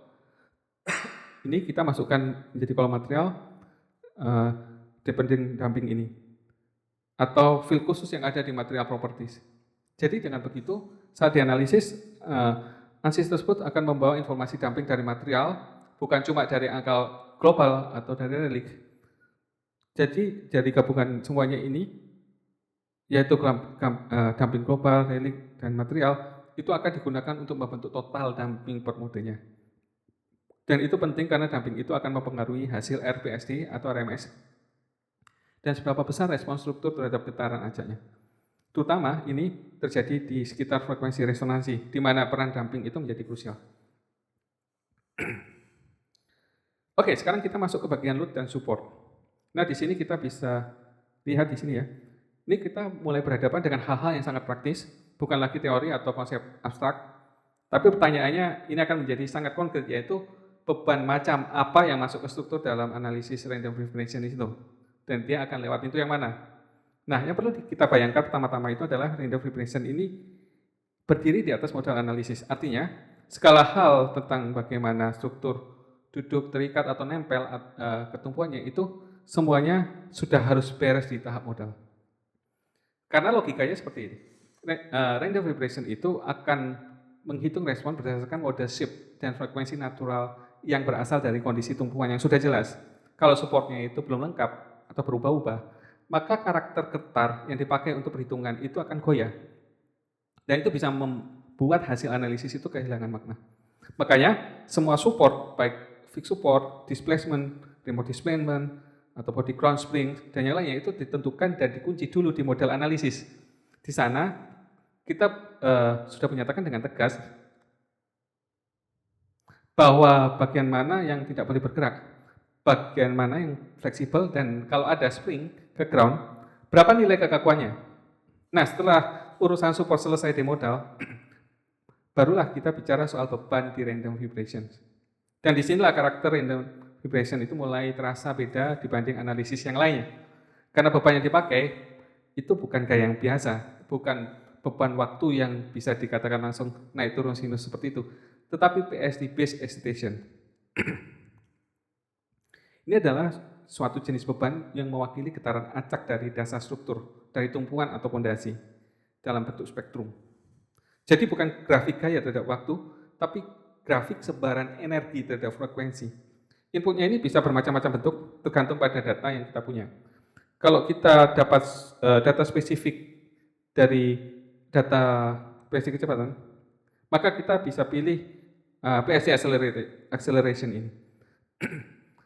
Speaker 1: ini kita masukkan menjadi kolom material dependent damping ini, atau field khusus yang ada di material properties. Jadi dengan begitu, saat dianalisis, ANSYS tersebut akan membawa informasi damping dari material, bukan cuma dari angka global atau dari Rayleigh, Jadi dari gabungan semuanya ini, yaitu damping global, relik, dan material, itu akan digunakan untuk membentuk total damping per modenya. Dan itu penting karena damping itu akan mempengaruhi hasil RPSD atau RMS dan seberapa besar respons struktur terhadap getaran acaknya. Terutama ini terjadi di sekitar frekuensi resonansi, di mana peran damping itu menjadi krusial. Oke, sekarang kita masuk ke bagian load dan support. Nah, di sini kita bisa lihat di sini ya. Ini kita mulai berhadapan dengan hal-hal yang sangat praktis, bukan lagi teori atau konsep abstrak, tapi pertanyaannya ini akan menjadi sangat konkret, yaitu beban macam apa yang masuk ke struktur dalam analisis random vibration itu, dan dia akan lewat pintu yang mana. Nah, yang perlu kita bayangkan pertama-tama itu adalah random vibration ini berdiri di atas modal analisis. Artinya, segala hal tentang bagaimana struktur duduk, terikat, atau nempel ketumpuannya itu semuanya sudah harus beres di tahap modal. Karena logikanya seperti ini. Random vibration itu akan menghitung respon berdasarkan model shape dan frekuensi natural yang berasal dari kondisi tumpuan yang sudah jelas. Kalau supportnya itu belum lengkap atau berubah-ubah, maka karakter getar yang dipakai untuk perhitungan itu akan goyah. Dan itu bisa membuat hasil analisis itu kehilangan makna. Makanya semua support, baik fixed support, displacement, remote displacement, atau body ground spring, dan yang lainnya itu ditentukan dan dikunci dulu di model analisis. Di sana kita sudah menyatakan dengan tegas bahwa bagian mana yang tidak boleh bergerak, bagian mana yang fleksibel, dan kalau ada spring ke ground, berapa nilai kekakuannya. Nah, setelah urusan support selesai di modal, barulah kita bicara soal beban di random vibration. Dan disinilah karakter random vibration itu mulai terasa beda dibanding analisis yang lainnya. Karena beban yang dipakai itu bukan gaya yang biasa, bukan beban waktu yang bisa dikatakan langsung naik turun sinus seperti itu, tetapi PSD based excitation. Ini adalah suatu jenis beban yang mewakili getaran acak dari dasar struktur, dari tumpuan atau pondasi dalam bentuk spektrum. Jadi bukan grafik gaya terhadap waktu, tapi grafik sebaran energi terhadap frekuensi. Inputnya ini bisa bermacam-macam bentuk, tergantung pada data yang kita punya. Kalau kita dapat data spesifik dari data PSD kecepatan, maka kita bisa pilih PSD acceleration ini.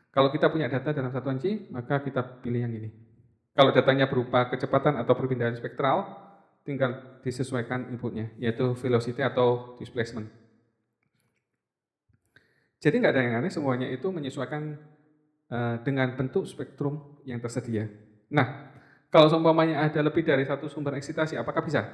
Speaker 1: Kalau kita punya data dalam satuan G, maka kita pilih yang ini. Kalau datanya berupa kecepatan atau perpindahan spektral, tinggal disesuaikan inputnya, yaitu velocity atau displacement. Jadi nggak ada yang aneh, semuanya itu menyesuaikan dengan bentuk spektrum yang tersedia. Nah, kalau seumpamanya ada lebih dari satu sumber eksitasi, apakah bisa?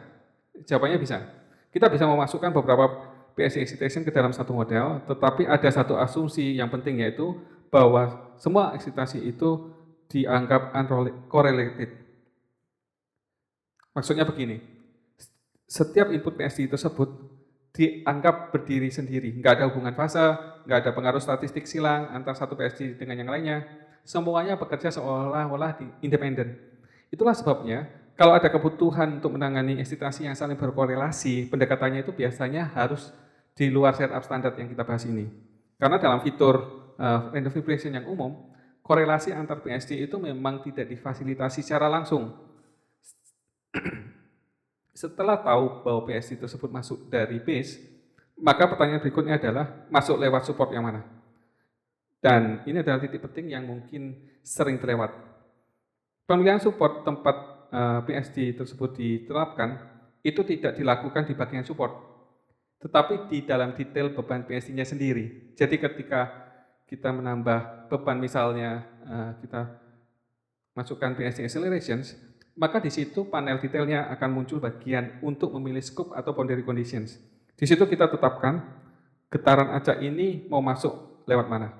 Speaker 1: Jawabannya bisa. Kita bisa memasukkan beberapa PSC excitation ke dalam satu model, tetapi ada satu asumsi yang penting, yaitu bahwa semua eksitasi itu dianggap uncorrelated. Maksudnya begini, setiap input PSD tersebut dianggap berdiri sendiri, nggak ada hubungan fase, nggak ada pengaruh statistik silang antara satu PSD dengan yang lainnya, semuanya bekerja seolah-olah independen. Itulah sebabnya, kalau ada kebutuhan untuk menangani eksitasi yang saling berkorelasi, pendekatannya itu biasanya harus di luar setup standar yang kita bahas ini. Karena dalam fitur random vibration yang umum, korelasi antar PSD itu memang tidak difasilitasi secara langsung. Setelah tahu bahwa PSD tersebut masuk dari base, maka pertanyaan berikutnya adalah masuk lewat support yang mana? Dan ini adalah titik penting yang mungkin sering terlewat. Pemilihan support tempat PSD tersebut diterapkan itu tidak dilakukan di bagian support, tetapi di dalam detail beban PSD-nya sendiri. Jadi ketika kita menambah beban, misalnya kita masukkan PSD accelerations, maka di situ panel detailnya akan muncul bagian untuk memilih scope atau boundary conditions. Di situ kita tetapkan getaran acak ini mau masuk lewat mana.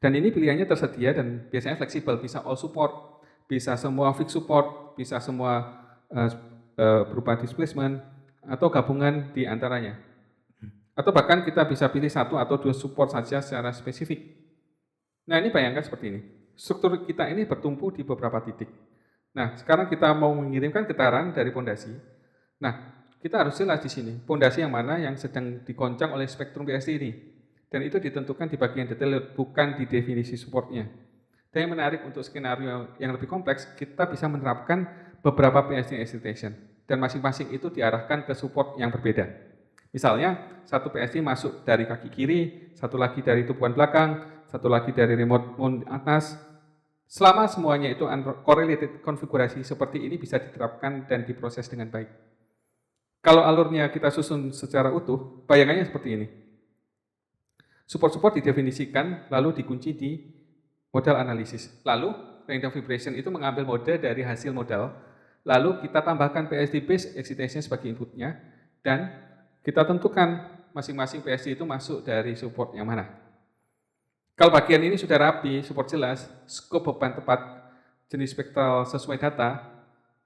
Speaker 1: Dan ini pilihannya tersedia dan biasanya fleksibel, bisa all support, bisa semua fixed support, bisa semua berupa displacement, atau gabungan di antaranya. Atau bahkan kita bisa pilih satu atau dua support saja secara spesifik. Nah, ini bayangkan seperti ini. Struktur kita ini bertumpu di beberapa titik. Nah, sekarang kita mau mengirimkan getaran dari pondasi. Nah, kita harus jelas di sini, pondasi yang mana yang sedang digoncang oleh spektrum PSD ini. Dan itu ditentukan di bagian detail, bukan di definisi supportnya. Dan yang menarik untuk skenario yang lebih kompleks, kita bisa menerapkan beberapa PSD excitation. Dan masing-masing itu diarahkan ke support yang berbeda. Misalnya, satu PSD masuk dari kaki kiri, satu lagi dari tumpuan belakang, satu lagi dari remote mount atas. Selama semuanya itu uncorrelated konfigurasi seperti ini bisa diterapkan dan diproses dengan baik. Kalau alurnya kita susun secara utuh, bayangannya seperti ini. Support-support didefinisikan, lalu dikunci di modal analisis. Lalu, random vibration itu mengambil mode dari hasil modal, lalu kita tambahkan PSD base excitation sebagai inputnya, dan kita tentukan masing-masing PSD itu masuk dari support yang mana. Kalau bagian ini sudah rapi, support jelas, scope beban tepat, jenis spektral sesuai data,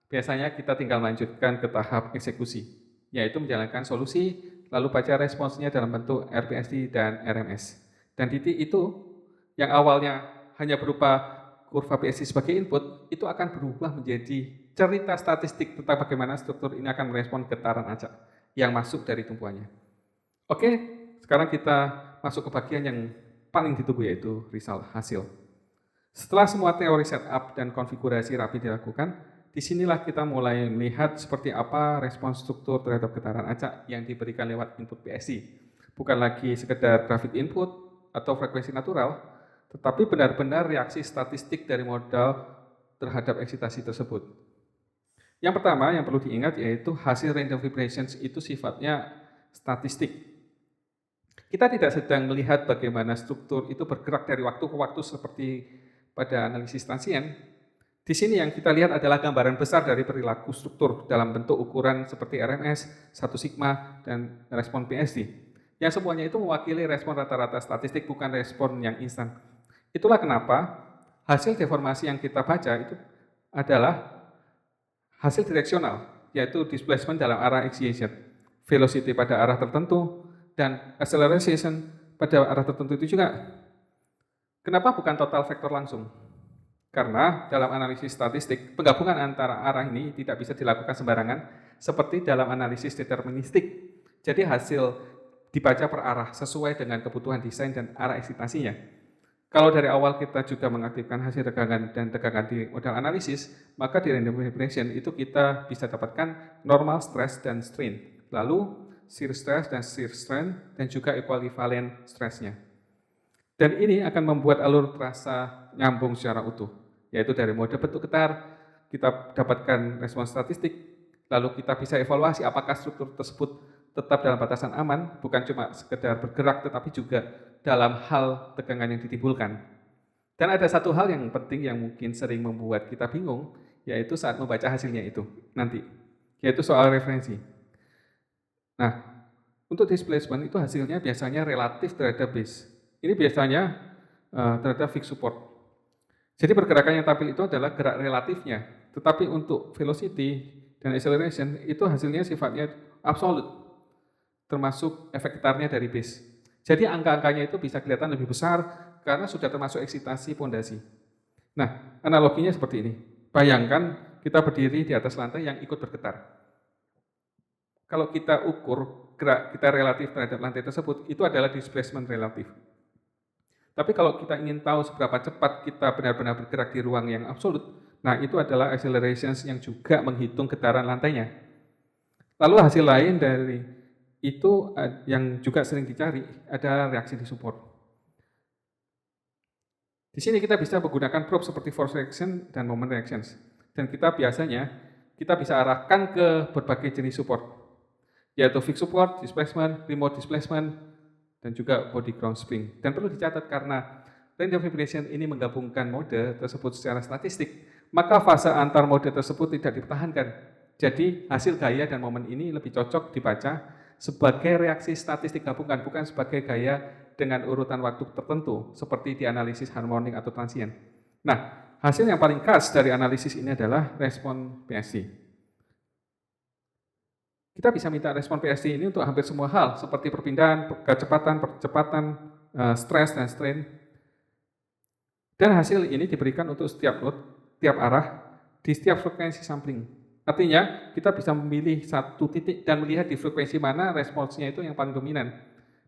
Speaker 1: biasanya kita tinggal melanjutkan ke tahap eksekusi, yaitu menjalankan solusi, lalu baca responsnya dalam bentuk RPSD dan RMS. Dan titik itu, yang awalnya hanya berupa kurva PSD sebagai input, itu akan berubah menjadi cerita statistik tentang bagaimana struktur ini akan merespon getaran acak yang masuk dari tumpuannya. Oke, sekarang kita masuk ke bagian yang paling ditunggu, yaitu result, hasil. Setelah semua teori setup dan konfigurasi rapi dilakukan, disinilah kita mulai melihat seperti apa respons struktur terhadap getaran acak yang diberikan lewat input PSD. Bukan lagi sekedar grafik input atau frekuensi natural, tetapi benar-benar reaksi statistik dari modal terhadap eksitasi tersebut. Yang pertama yang perlu diingat yaitu hasil random vibrations itu sifatnya statistik. Kita tidak sedang melihat bagaimana struktur itu bergerak dari waktu ke waktu seperti pada analisis transien. Di sini yang kita lihat adalah gambaran besar dari perilaku struktur dalam bentuk ukuran seperti RMS, 1 sigma, dan respon PSD. Yang semuanya itu mewakili respon rata-rata statistik, bukan respon yang instan. Itulah kenapa hasil deformasi yang kita baca itu adalah hasil direksional, yaitu displacement dalam arah axiation, velocity pada arah tertentu, dan acceleration pada arah tertentu itu juga. Kenapa bukan total vektor langsung? Karena dalam analisis statistik, penggabungan antara arah ini tidak bisa dilakukan sembarangan, seperti dalam analisis deterministik. Jadi hasil dibaca per arah sesuai dengan kebutuhan desain dan arah eksitasinya. Kalau dari awal kita juga mengaktifkan hasil tegangan dan tegangan di modal analisis, maka di random vibration itu kita bisa dapatkan normal stress dan strain, lalu shear stress dan shear strain, dan juga equivalent stressnya. Dan ini akan membuat alur terasa nyambung secara utuh, yaitu dari mode bentuk getar, kita dapatkan respons statistik, lalu kita bisa evaluasi apakah struktur tersebut tetap dalam batasan aman, bukan cuma sekedar bergerak, tetapi juga dalam hal tegangan yang ditimbulkan. Dan ada satu hal yang penting yang mungkin sering membuat kita bingung, yaitu saat membaca hasilnya itu nanti, yaitu soal referensi. Nah, untuk displacement itu hasilnya biasanya relatif terhadap base. Ini biasanya terhadap fixed support. Jadi pergerakan yang tampil itu adalah gerak relatifnya, tetapi untuk velocity dan acceleration itu hasilnya sifatnya absolut, termasuk efek getarnya dari base. Jadi angka-angkanya itu bisa kelihatan lebih besar karena sudah termasuk eksitasi pondasi. Nah, analoginya seperti ini. Bayangkan kita berdiri di atas lantai yang ikut bergetar. Kalau kita ukur gerak kita relatif terhadap lantai tersebut, itu adalah displacement relatif. Tapi kalau kita ingin tahu seberapa cepat kita benar-benar bergerak di ruang yang absolut, nah itu adalah accelerations yang juga menghitung getaran lantainya. Lalu hasil lain dari itu yang juga sering dicari ada reaksi di support. Di sini kita bisa menggunakan probe seperti force reaction dan moment reactions. Dan kita biasanya bisa arahkan ke berbagai jenis support, yaitu fixed support, displacement, remote displacement, dan juga body ground spring. Dan perlu dicatat karena random vibration ini menggabungkan mode tersebut secara statistik, maka fase antar mode tersebut tidak dipertahankan. Jadi hasil gaya dan momen ini lebih cocok dibaca sebagai reaksi statistik gabungan, bukan sebagai gaya dengan urutan waktu tertentu, seperti di analisis harmonik atau transient. Nah, hasil yang paling khas dari analisis ini adalah respon PSD. Kita bisa minta respon PSD ini untuk hampir semua hal, seperti perpindahan, percepatan, stres, dan strain. Dan hasil ini diberikan untuk setiap node, tiap arah, di setiap frekuensi sampling. Artinya, kita bisa memilih satu titik dan melihat di frekuensi mana responsnya itu yang paling dominan.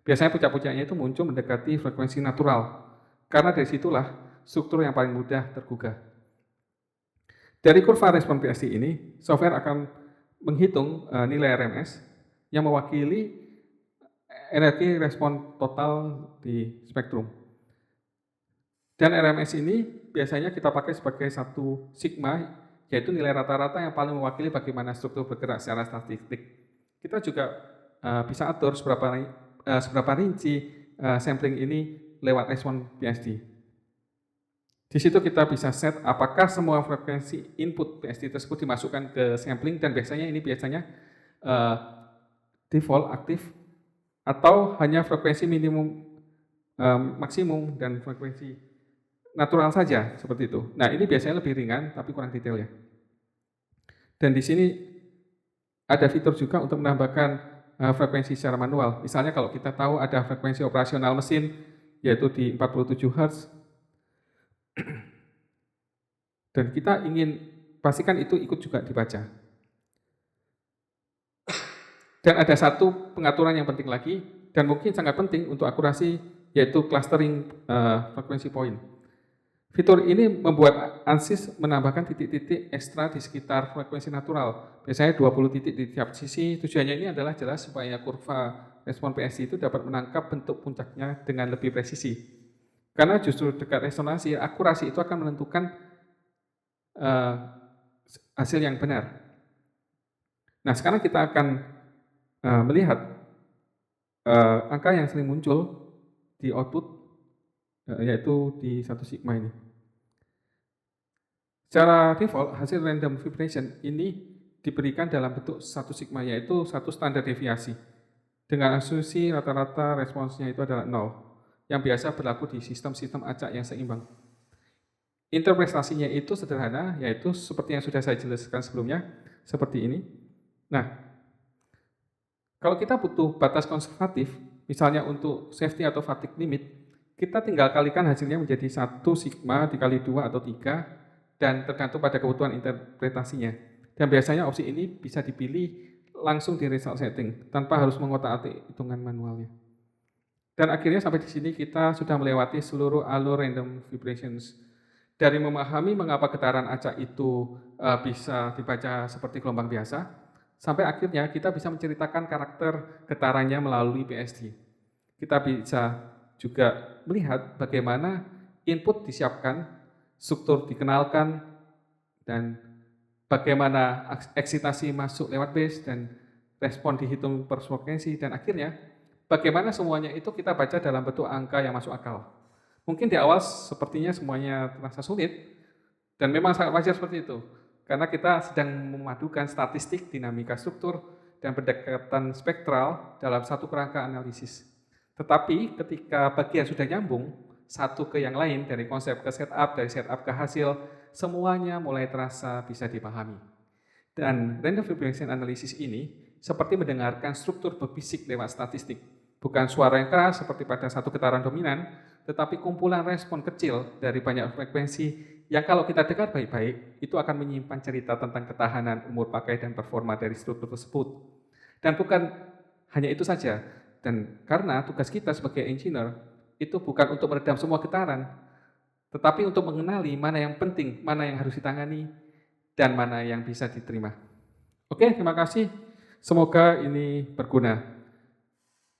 Speaker 1: Biasanya puncak-puncaknya itu muncul mendekati frekuensi natural, karena dari situlah struktur yang paling mudah tergugah. Dari kurva respon PSD ini, software akan menghitung nilai RMS yang mewakili energi respon total di spektrum. Dan RMS ini biasanya kita pakai sebagai satu sigma, yaitu nilai rata-rata yang paling mewakili bagaimana struktur bergerak secara statistik. Kita juga bisa atur seberapa rinci sampling ini lewat respon PSD. Di situ kita bisa set apakah semua frekuensi input PSD tersebut dimasukkan ke sampling, dan biasanya default aktif, atau hanya frekuensi minimum, maksimum, dan frekuensi natural saja, seperti itu. Nah, ini biasanya lebih ringan, tapi kurang detail ya. Dan di sini ada fitur juga untuk menambahkan frekuensi secara manual. Misalnya kalau kita tahu ada frekuensi operasional mesin, yaitu di 47 Hz, dan kita ingin pastikan itu ikut juga dibaca. Dan ada satu pengaturan yang penting lagi, dan mungkin sangat penting untuk akurasi, yaitu clustering frekuensi point. Fitur ini membuat ANSYS menambahkan titik-titik ekstra di sekitar frekuensi natural. Biasanya 20 titik di tiap sisi. Tujuannya ini adalah jelas supaya kurva respon PSD itu dapat menangkap bentuk puncaknya dengan lebih presisi. Karena justru dekat resonansi, akurasi itu akan menentukan hasil yang benar. Nah, sekarang kita akan melihat angka yang sering muncul di output, yaitu di 1 sigma ini. Secara default, hasil random vibration ini diberikan dalam bentuk 1 sigma, yaitu satu standar deviasi, dengan asumsi rata-rata responsnya itu adalah 0, yang biasa berlaku di sistem-sistem acak yang seimbang. Interpretasinya itu sederhana, yaitu seperti yang sudah saya jelaskan sebelumnya, seperti ini. Nah, kalau kita butuh batas konservatif, misalnya untuk safety atau fatigue limit, kita tinggal kalikan hasilnya menjadi 1 sigma dikali 2 atau 3, dan tergantung pada kebutuhan interpretasinya. Dan biasanya opsi ini bisa dipilih langsung di result setting, tanpa harus mengotak-atik hitungan manualnya. Dan akhirnya sampai di sini kita sudah melewati seluruh alur random vibrations. Dari memahami mengapa getaran acak itu bisa dibaca seperti gelombang biasa, sampai akhirnya kita bisa menceritakan karakter getarannya melalui PSD. Kita bisa juga melihat bagaimana input disiapkan, struktur dikenalkan, dan bagaimana eksitasi masuk lewat base, dan respon dihitung per frekuensi, dan akhirnya bagaimana semuanya itu kita baca dalam bentuk angka yang masuk akal. Mungkin di awal sepertinya semuanya terasa sulit, dan memang sangat wajar seperti itu, karena kita sedang memadukan statistik, dinamika struktur, dan pendekatan spektral dalam satu kerangka analisis. Tetapi ketika bagian sudah nyambung, satu ke yang lain, dari konsep ke setup, dari setup ke hasil, semuanya mulai terasa bisa dipahami. Dan random vibration analysis ini seperti mendengarkan struktur berbisik lewat statistik. Bukan suara yang keras seperti pada satu getaran dominan, tetapi kumpulan respon kecil dari banyak frekuensi yang kalau kita dengar baik-baik, itu akan menyimpan cerita tentang ketahanan, umur pakai, dan performa dari struktur tersebut. Dan bukan hanya itu saja, dan karena tugas kita sebagai engineer, itu bukan untuk meredam semua getaran, tetapi untuk mengenali mana yang penting, mana yang harus ditangani, dan mana yang bisa diterima. Oke, terima kasih. Semoga ini berguna.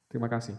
Speaker 1: Terima kasih.